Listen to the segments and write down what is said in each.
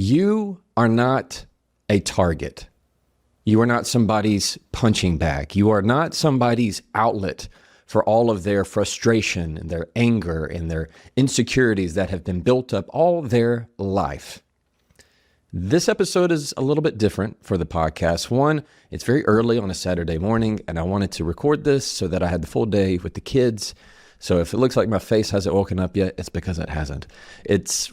You are not a target. You are not somebody's punching bag. You are not somebody's outlet for all of their frustration and their anger and their insecurities that have been built up all their life. This episode is a little bit different for the podcast. One, it's very early on a Saturday morning, and I wanted to record this so that I had the full day with the kids. So if it looks like my face hasn't woken up yet, it's because it hasn't.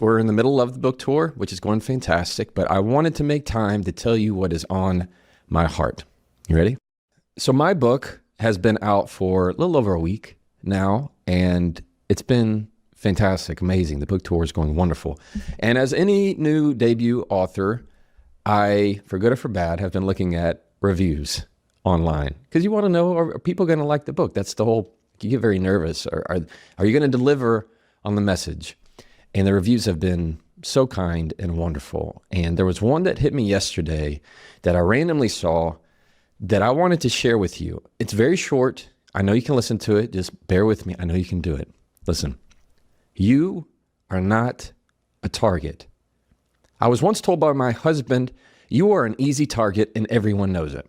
We're in the middle of the book tour, which is going fantastic, but I wanted to make time to tell you what is on my heart. You ready? So my book has been out for a little over a week now, and it's been fantastic, amazing. The book tour is going wonderful. And as any new debut author, I, for good or for bad, have been looking at reviews online because you want to know, are people going to like the book? That's the whole, you get very nervous. Are you going to deliver on the message? And the reviews have been so kind and wonderful. And there was one that hit me yesterday that I randomly saw that I wanted to share with you. It's very short. I know you can listen to it. Just bear with me. I know you can do it. Listen, you are not a target. I was once told by my husband, you are an easy target and everyone knows it.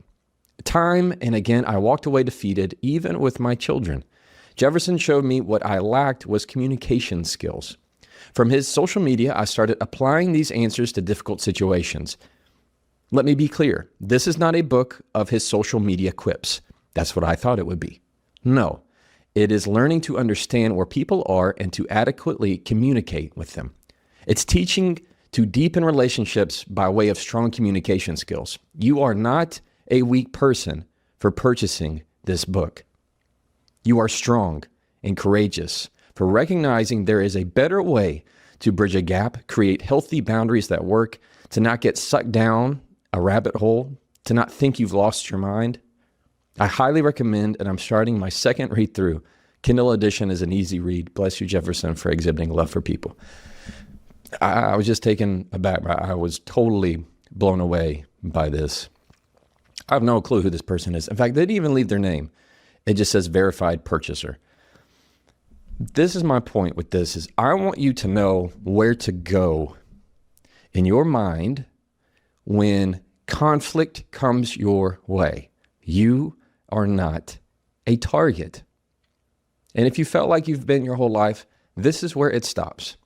Time and again, I walked away defeated, even with my children. Jefferson showed me what I lacked was communication skills. From his social media, I started applying these answers to difficult situations. Let me be clear. This is not a book of his social media quips. That's what I thought it would be. No, it is learning to understand where people are and to adequately communicate with them. It's teaching to deepen relationships by way of strong communication skills. You are not a weak person for purchasing this book. You are strong and courageous for recognizing there is a better way to bridge a gap, create healthy boundaries that work, to not get sucked down a rabbit hole, to not think you've lost your mind. I highly recommend, and I'm starting my second read through. Kindle edition is an easy read. Bless you, Jefferson, for exhibiting love for people. I was just taken aback. I was totally blown away by this. I have no clue who this person is. In fact, they didn't even leave their name. It just says verified purchaser. This is my point with this is I want you to know where to go in your mind when conflict comes your way. You are not a target. And if you felt like you've been your whole life, this is where it stops.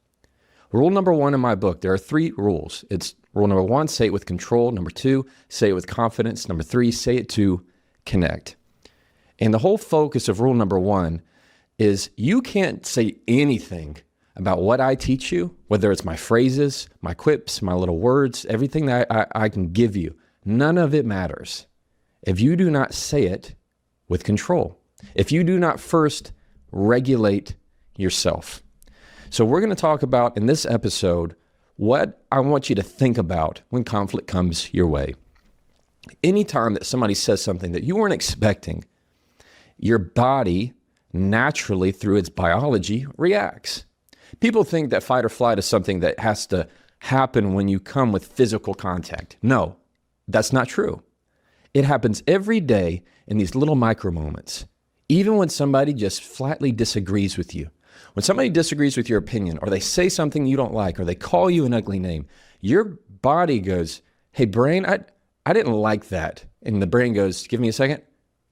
Rule number one in my book, there are 3 rules. It's rule number 1, say it with control. Number 2, say it with confidence. Number 3, say it to connect. And the whole focus of rule number 1 is you can't say anything about what I teach you, whether it's my phrases, my quips, my little words, everything that I can give you. None of it matters if you do not say it with control, if you do not first regulate yourself. So we're going to talk about in this episode what I want you to think about when conflict comes your way. Anytime that somebody says something that you weren't expecting, your body naturally, through its biology, reacts. People think that fight or flight is something that has to happen when you come with physical contact. No, that's not true. It happens every day in these little micro moments. Even when somebody just flatly disagrees with you, when somebody disagrees with your opinion, or they say something you don't like, or they call you an ugly name, your body goes, hey, brain, I didn't like that. And the brain goes, give me a second.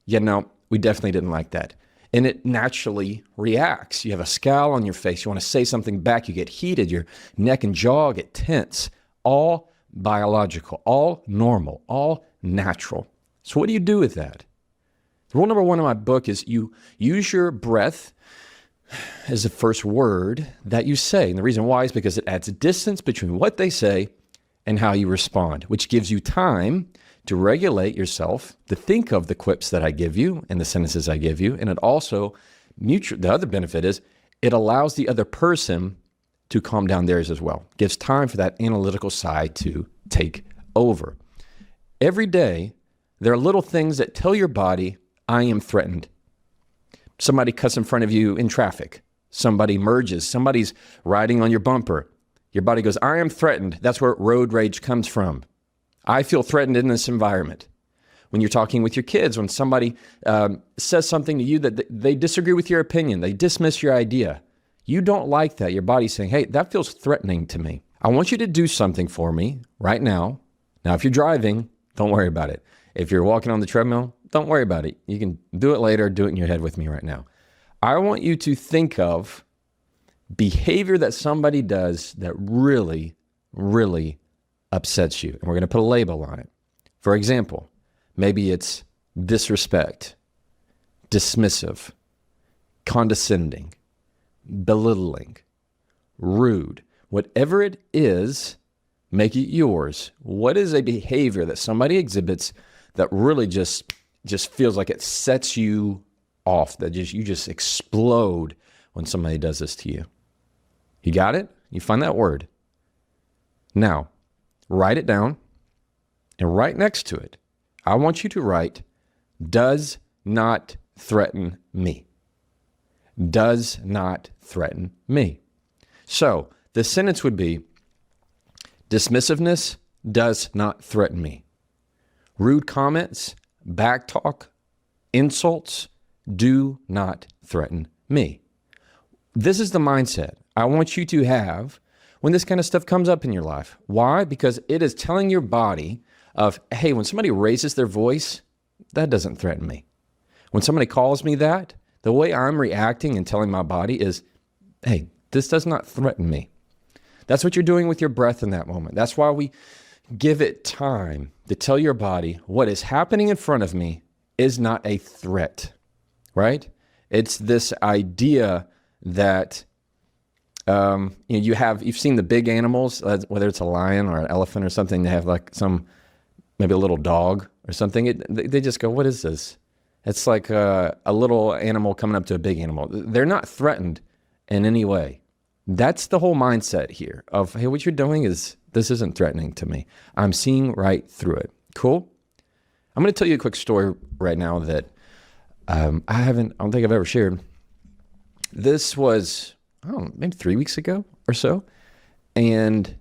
Yeah, no, we definitely didn't like that. And it naturally reacts. You have a scowl on your face. You want to say something back. You get heated. Your neck and jaw get tense. All biological, all normal, all natural. So what do you do with that? Rule number 1 in my book is you use your breath as the first word that you say. And the reason why is because it adds a distance between what they say and how you respond, which gives you time to regulate yourself, to think of the quips that I give you and the sentences I give you. And it also, the other benefit is it allows the other person to calm down theirs as well. Gives time for that analytical side to take over. Every day, there are little things that tell your body, I am threatened. Somebody cuts in front of you in traffic. Somebody merges. Somebody's riding on your bumper. Your body goes, I am threatened. That's where road rage comes from. I feel threatened in this environment. When you're talking with your kids, when somebody says something to you that they disagree with your opinion, they dismiss your idea, you don't like that. Your body's saying, hey, that feels threatening to me. I want you to do something for me right now. Now, if you're driving, don't worry about it. If you're walking on the treadmill, don't worry about it. You can do it later. Do it in your head with me right now. I want you to think of behavior that somebody does that really, really upsets you. And we're going to put a label on it. For example, maybe it's disrespect, dismissive, condescending, belittling, rude. Whatever it is, make it yours. What is a behavior that somebody exhibits that really just feels like it sets you off, that you just explode when somebody does this to you? You got it? You find that word. Now, write it down, and right next to it, I want you to write, does not threaten me. Does not threaten me. So the sentence would be, dismissiveness does not threaten me. Rude comments, backtalk, insults do not threaten me. This is the mindset I want you to have when this kind of stuff comes up in your life. Why? Because it is telling your body of, hey, when somebody raises their voice, that doesn't threaten me. When somebody calls me that, the way I'm reacting and telling my body is, hey, this does not threaten me. That's what you're doing with your breath in that moment. That's why we give it time to tell your body what is happening in front of me is not a threat, right? It's this idea that you've seen the big animals, whether it's a lion or an elephant or something, they have like maybe a little dog or something. They just go, what is this? It's like a little animal coming up to a big animal. They're not threatened in any way. That's the whole mindset here of, hey, what you're doing this isn't threatening to me. I'm seeing right through it. Cool? I'm going to tell you a quick story right now that I don't think I've ever shared. This was, maybe 3 weeks ago or so. And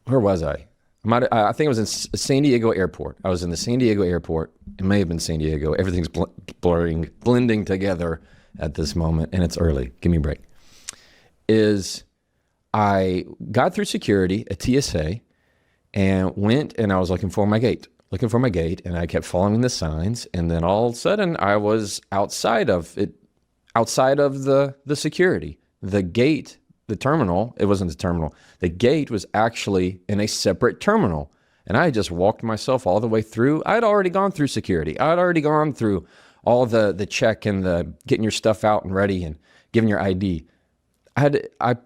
where was I? I think it was in San Diego airport. I was in the San Diego airport. It may have been San Diego. Everything's blending together at this moment, and it's early. Give me a break. I got through security at TSA and went, and I was looking for my gate, and I kept following the signs, and then all of a sudden I was outside of the security. The gate, the terminal, it wasn't the terminal. The gate was actually in a separate terminal. And I just walked myself all the way through. I'd already gone through security. I'd already gone through all the check and the getting your stuff out and ready and giving your ID. I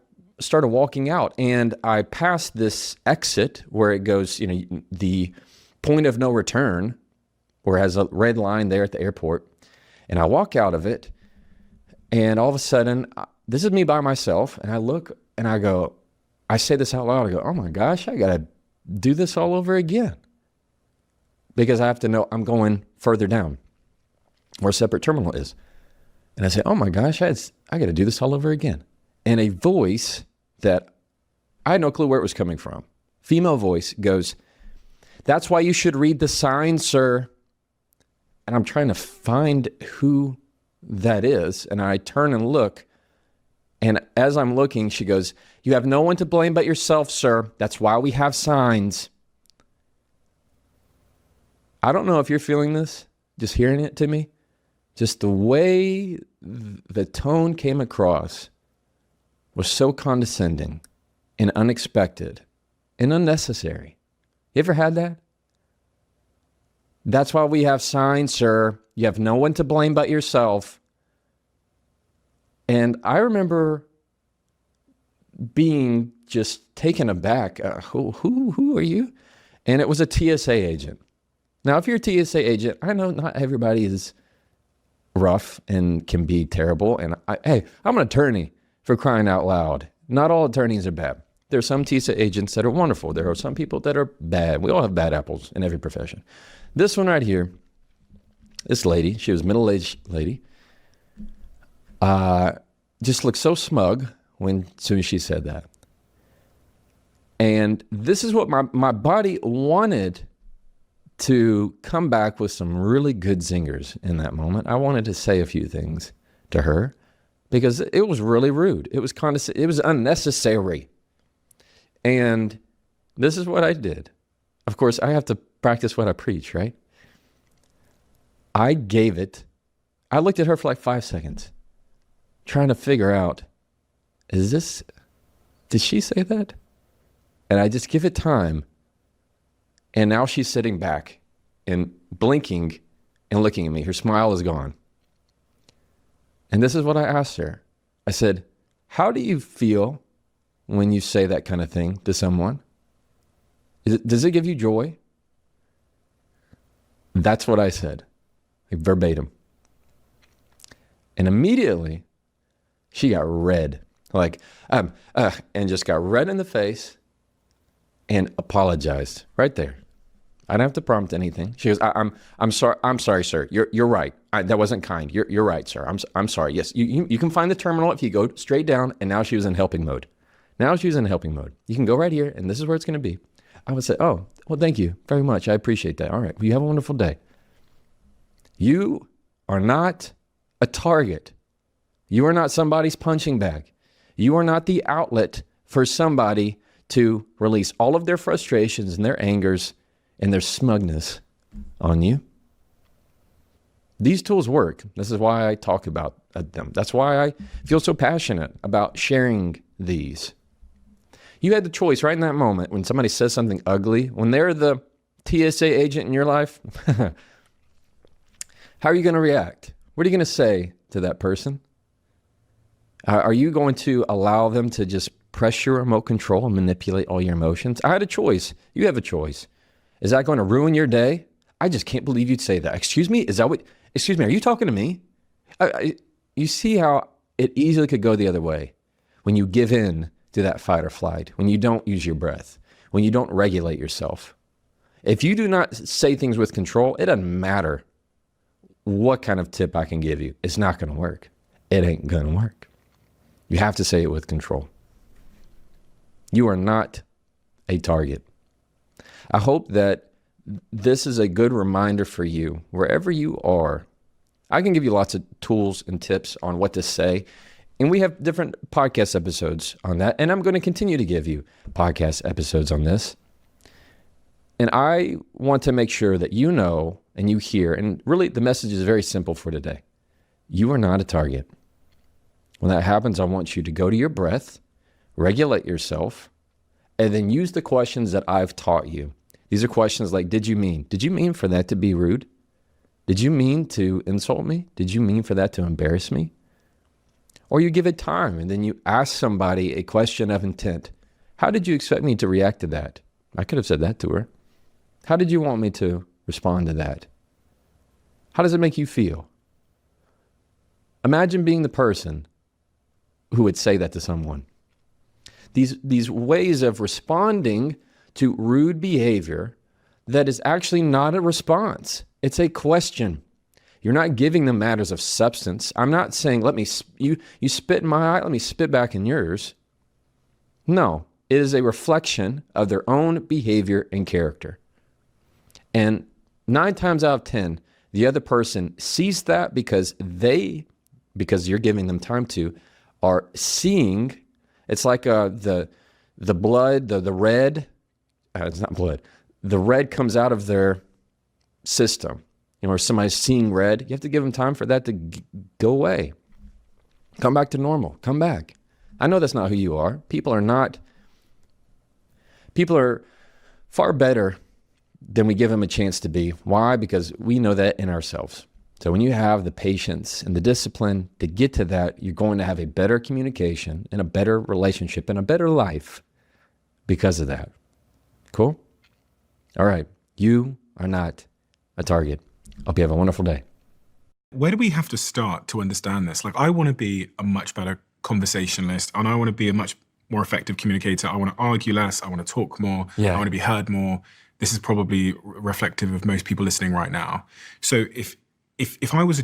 started walking out, and I passed this exit where it goes, the point of no return, where it has a red line there at the airport. And I walk out of it, and all of a sudden, this is me by myself, and I look and I say this out loud. I go, oh my gosh, I got to do this all over again. Because I have to know I'm going further down where a separate terminal is. And I say, oh my gosh, I got to do this all over again. And a voice that I had no clue where it was coming from, female voice, goes, that's why you should read the signs, sir. And I'm trying to find who that is. And I turn and look. And as I'm looking, she goes, you have no one to blame but yourself, sir. That's why we have signs. I don't know if you're feeling this, just hearing it to me. Just the way the tone came across was so condescending and unexpected and unnecessary. You ever had that? That's why we have signs, sir. You have no one to blame but yourself. And I remember being just taken aback. Who are you? And it was a TSA agent. Now, if you're a TSA agent, I know not everybody is rough and can be terrible. And I'm an attorney, for crying out loud. Not all attorneys are bad. There are some TSA agents that are wonderful. There are some people that are bad. We all have bad apples in every profession. This one right here, this lady, she was a middle-aged lady, just looked so smug as soon as she said that. And this is what my body wanted to come back with some really good zingers in that moment. I wanted to say a few things to her because it was really rude. It was unnecessary. And this is what I did. Of course, I have to practice what I preach, right? I looked at her for like 5 seconds, trying to figure out, did she say that? And I just give it time. And now she's sitting back and blinking and looking at me. Her smile is gone. And this is what I asked her. I said, how do you feel when you say that kind of thing to someone? Does it give you joy? That's what I said, like verbatim. And immediately she got red, and just got red in the face and apologized right there. I didn't have to prompt anything. She goes, I'm sorry, sir. You're right. That wasn't kind. You're right, sir. I'm sorry. Yes, you can find the terminal if you go straight down. And now she was in helping mode. You can go right here, and this is where it's going to be. I would say, oh, well, thank you very much. I appreciate that. All right. Well, you have a wonderful day. You are not a target. You are not somebody's punching bag. You are not the outlet for somebody to release all of their frustrations and their angers and their smugness on you. These tools work. This is why I talk about them. That's why I feel so passionate about sharing these. You had the choice right in that moment when somebody says something ugly, when they're the TSA agent in your life, how are you going to react? What are you going to say to that person? Are you going to allow them to just press your remote control and manipulate all your emotions? I had a choice. You have a choice. Is that going to ruin your day? I just can't believe you'd say that. Excuse me? Are you talking to me? You see how it easily could go the other way when you give in to that fight or flight, when you don't use your breath, when you don't regulate yourself. If you do not say things with control, it doesn't matter what kind of tip I can give you. It's not going to work. It ain't going to work. You have to say it with control. You are not a target. I hope that this is a good reminder for you, wherever you are. I can give you lots of tools and tips on what to say, and we have different podcast episodes on that, and I'm going to continue to give you podcast episodes on this. And I want to make sure that you know and you hear, and really the message is very simple for today. You are not a target. When that happens, I want you to go to your breath, regulate yourself, and then use the questions that I've taught you. These are questions like, did you mean for that to be rude? Did you mean to insult me? Did you mean for that to embarrass me? Or you give it time and then you ask somebody a question of intent. How did you expect me to react to that? I could have said that to her. How did you want me to respond to that? How does it make you feel? Imagine being the person who would say that to someone. These ways of responding to rude behavior that is actually not a response. It's a question. You're not giving them matters of substance. I'm not saying, you spit in my eye, let me spit back in yours. No, it is a reflection of their own behavior and character. And 9 times out of 10, the other person sees that because you're giving them time to, are seeing. It's like the blood, the red, it's not blood. The red comes out of their system. Or somebody's seeing red. You have to give them time for that to go away. Come back to normal. Come back. I know that's not who you are. People are far better than we give them a chance to be. Why? Because we know that in ourselves. So when you have the patience and the discipline to get to that, you're going to have a better communication and a better relationship and a better life because of that. Cool? All right. You are not a target. Hope you have a wonderful day. Where do we have to start to understand this? Like, I want to be a much better conversationalist, and I want to be a much more effective communicator. I want to argue less. I want to talk more. Yeah. I want to be heard more. This is probably reflective of most people listening right now. So if I was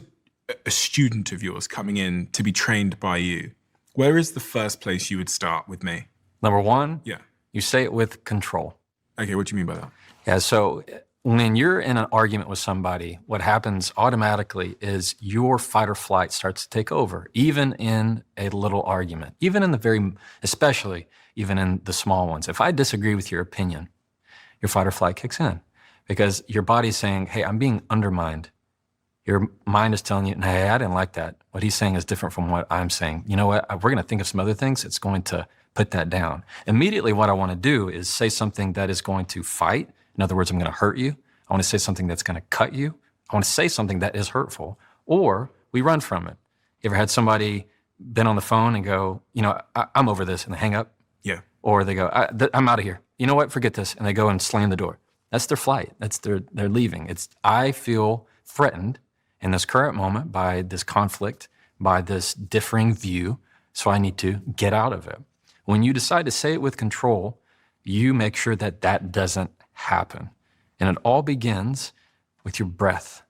a student of yours coming in to be trained by you, where is the first place you would start with me? Number one, Yeah. you say it with control. Okay, what do you mean by that? Yeah, so when you're in an argument with somebody, what happens automatically is your fight or flight starts to take over, even in a little argument, especially even in the small ones. If I disagree with your opinion, your fight or flight kicks in because your body's saying, hey, I'm being undermined. Your mind is telling you, hey, I didn't like that. What he's saying is different from what I'm saying. You know what? We're going to think of some other things. It's going to put that down. Immediately, what I want to do is say something that is going to fight. In other words, I'm going to hurt you. I want to say something that's going to cut you. I want to say something that is hurtful. Or we run from it. You ever had somebody been on the phone and go, I'm over this, and they hang up? Yeah. Or they go, I'm out of here. You know what? Forget this. And they go and slam the door. That's their flight. That's they're leaving. I feel threatened in this current moment by this conflict, by this differing view, so I need to get out of it. When you decide to say it with control, you make sure that that doesn't happen. And it all begins with your breath.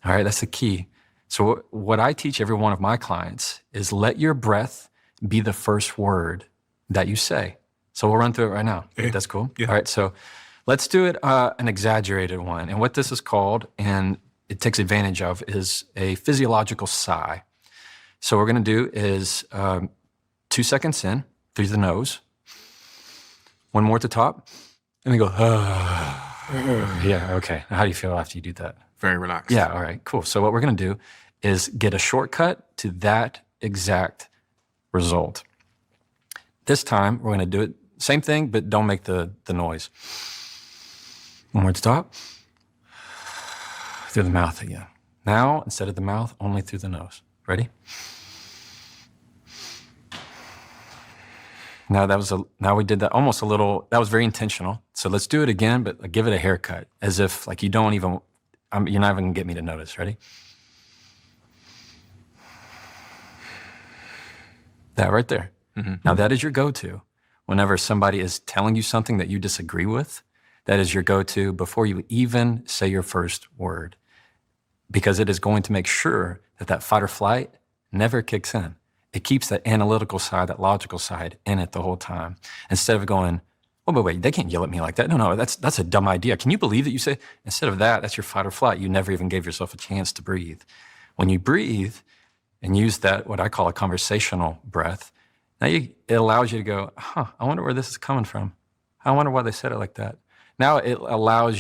All right, that's the key. So what I teach every one of my clients is let your breath be the first word that you say. So we'll run through it right now. Okay. That's cool? Yeah. All right, so let's do it an exaggerated one. And what this is called, and it takes advantage of, is a physiological sigh. So what we're going to do is 2 seconds in through the nose, one more at the top, and then go, yeah, okay. How do you feel after you do that? Very relaxed. Yeah, all right, cool. So what we're going to do is get a shortcut to that exact result. This time, we're going to do it, same thing, but don't make the noise. One more at the top. Through the mouth again. Now, instead of the mouth, only through the nose. Ready? Now we did that almost a little, that was very intentional. So let's do it again, but give it a haircut, as if like you don't even, you're not even gonna get me to notice. Ready? That right there. Mm-hmm. Now that is your go-to. Whenever somebody is telling you something that you disagree with, that is your go-to before you even say your first word, because it is going to make sure that that fight or flight never kicks in. It keeps that analytical side, that logical side in it the whole time. Instead of going, oh, but wait, they can't yell at me like that. No, that's a dumb idea. Can you believe that you say, instead of that, that's your fight or flight. You never even gave yourself a chance to breathe. When you breathe and use that, what I call a conversational breath, now it allows you to go, I wonder where this is coming from. I wonder why they said it like that. Now it allows you